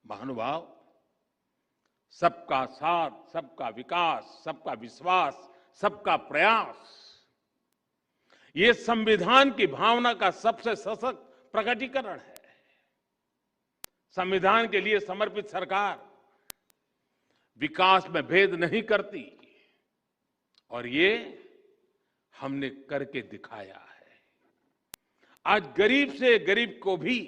महानुभाव, सबका साथ, सबका विकास, सबका विश्वास, सबका प्रयास, ये संविधान की भावना का सबसे सशक्त प्रकटीकरण है। संविधान के लिए समर्पित सरकार विकास में भेद नहीं करती और ये हमने करके दिखाया है। आज गरीब से गरीब को भी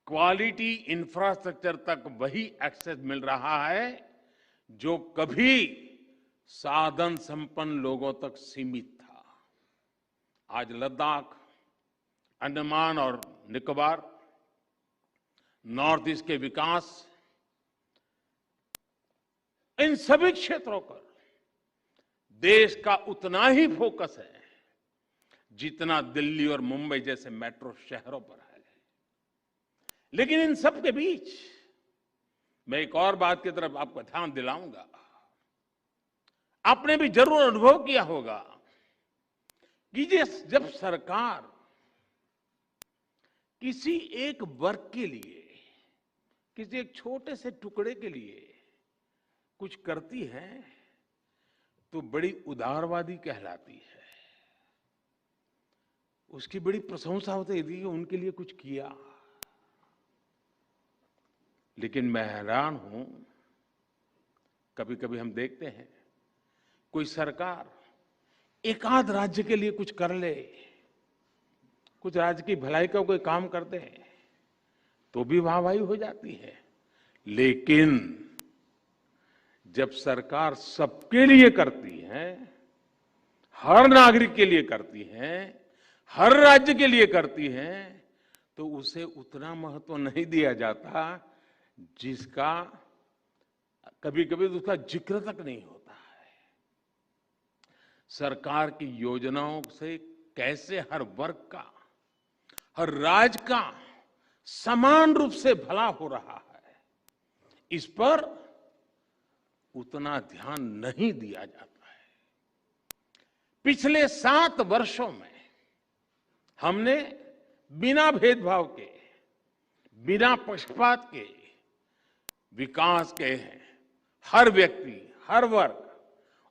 क्वालिटी इंफ्रास्ट्रक्चर तक वही एक्सेस मिल रहा है जो कभी साधन संपन्न लोगों तक सीमित था। आज लद्दाख, अंडमान और निकोबार, नॉर्थ ईस्ट के विकास, इन सभी क्षेत्रों पर देश का उतना ही फोकस है जितना दिल्ली और मुंबई जैसे मेट्रो शहरों पर है। लेकिन इन सब के बीच मैं एक और बात की तरफ आपको ध्यान दिलाऊंगा। आपने भी जरूर अनुभव किया होगा कि जब सरकार किसी एक वर्ग के लिए, किसी एक छोटे से टुकड़े के लिए कुछ करती है तो बड़ी उदारवादी कहलाती है, उसकी बड़ी प्रशंसा होती है कि उनके लिए कुछ किया। लेकिन मैं हैरान हूं, कभी कभी हम देखते हैं कोई सरकार एक आध राज्य के लिए कुछ कर ले, कुछ राज्य की भलाई का कोई काम करते हैं तो भी वाहवाही हो जाती है। लेकिन जब सरकार सबके लिए करती है, हर नागरिक के लिए करती है, हर राज्य के लिए करती है, तो उसे उतना महत्व नहीं दिया जाता जिसका कभी कभी तो उसका जिक्र तक नहीं होता है। सरकार की योजनाओं से कैसे हर वर्ग का, हर राज्य का समान रूप से भला हो रहा है, इस पर उतना ध्यान नहीं दिया जाता है। पिछले 7 वर्षों में हमने बिना भेदभाव के, बिना पक्षपात के विकास के हर व्यक्ति, हर वर्ग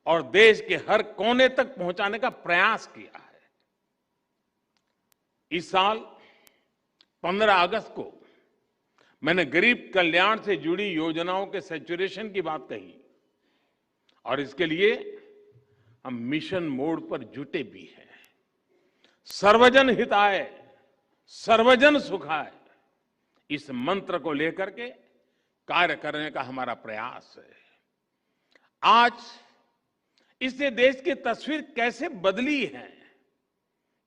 और देश के हर कोने तक पहुंचाने का प्रयास किया है। इस साल 15 अगस्त को मैंने गरीब कल्याण से जुड़ी योजनाओं के सैचुरेशन की बात कही और इसके लिए हम मिशन मोड पर जुटे भी हैं। सर्वजन हिताय, सर्वजन सुखाय, इस मंत्र को लेकर के कार्य करने का हमारा प्रयास है। आज इससे देश की तस्वीर कैसे बदली है,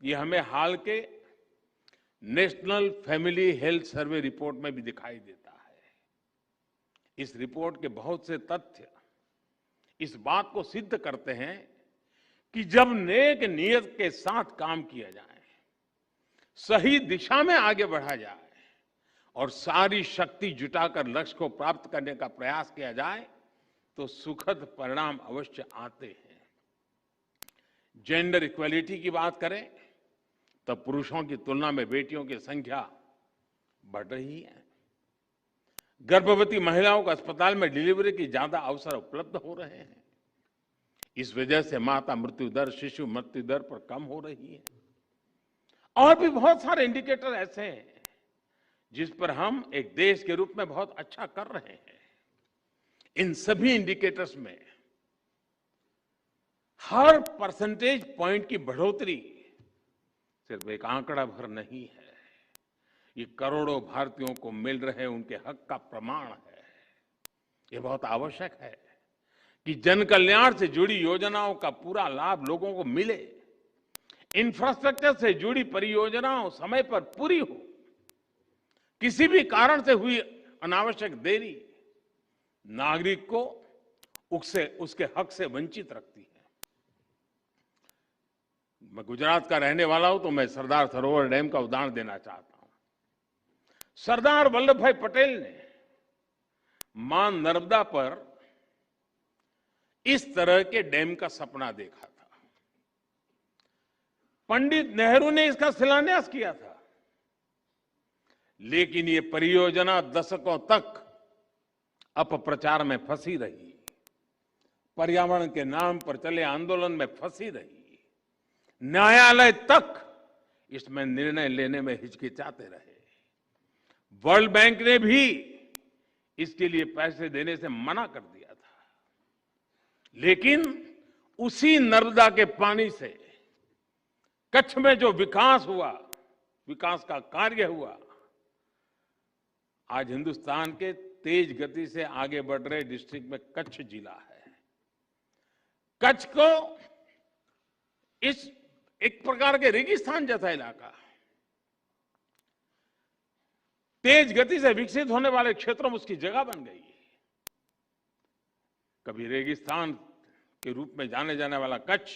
ये हमें हाल के national family health survey report में भी दिखाई देता है। इस रिपोर्ट के बहुत से तथ्य इस बात को सिद्ध करते हैं कि जब नेक नियत के साथ काम किया जाए, सही दिशा में आगे बढ़ा जाए और सारी शक्ति जुटाकर लक्ष्य को प्राप्त करने का प्रयास किया जाए तो सुखद परिणाम अवश्य आते हैं। जेंडर इक्वलिटी की बात करें तो पुरुषों की तुलना में बेटियों की संख्या बढ़ रही है। गर्भवती महिलाओं को अस्पताल में डिलीवरी की ज्यादा अवसर उपलब्ध हो रहे हैं। इस वजह से माता मृत्यु दर, शिशु मृत्यु दर पर कम हो रही है। और भी बहुत सारे इंडिकेटर ऐसे हैं जिस पर हम एक देश के रूप में बहुत अच्छा कर रहे हैं। इन सभी इंडिकेटर्स में हर परसेंटेज पॉइंट की बढ़ोतरी सिर्फ एक आंकड़ा भर नहीं है, ये करोड़ों भारतीयों को मिल रहे उनके हक का प्रमाण है। ये बहुत आवश्यक है कि जन कल्याण से जुड़ी योजनाओं का पूरा लाभ लोगों को मिले, इंफ्रास्ट्रक्चर से जुड़ी परियोजनाओं समय पर पूरी हो। किसी भी कारण से हुई अनावश्यक देरी नागरिक को उसके हक से वंचित रखती है। मैं गुजरात का रहने वाला हूं तो मैं सरदार सरोवर डैम का उदाहरण देना चाहता हूं। सरदार वल्लभ भाई पटेल ने मां नर्मदा पर इस तरह के डैम का सपना देखा था। पंडित नेहरू ने इसका शिलान्यास किया था। लेकिन ये परियोजना दशकों तक अपप्रचार में फंसी रही, पर्यावरण के नाम पर चले आंदोलन में फंसी रही, न्यायालय तक इसमें निर्णय लेने में हिचकिचाते रहे। वर्ल्ड बैंक ने भी इसके लिए पैसे देने से मना कर दिया था, लेकिन उसी नर्मदा के पानी से कच्छ में जो विकास हुआ, विकास का कार्य हुआ, आज हिंदुस्तान के तेज गति से आगे बढ़ रहे डिस्ट्रिक्ट में कच्छ जिला है। कच्छ को इस एक प्रकार के रेगिस्तान जैसा इलाका, तेज गति से विकसित होने वाले क्षेत्रों में उसकी जगह बन गई। कभी रेगिस्तान के रूप में जाने जाने वाला कच्छ,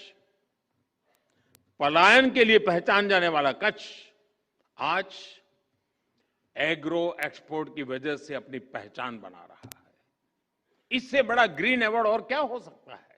पलायन के लिए पहचान जाने वाला कच्छ, आज एग्रो एक्सपोर्ट की वजह से अपनी पहचान बना रहा है। इससे बड़ा ग्रीन अवार्ड और क्या हो सकता है?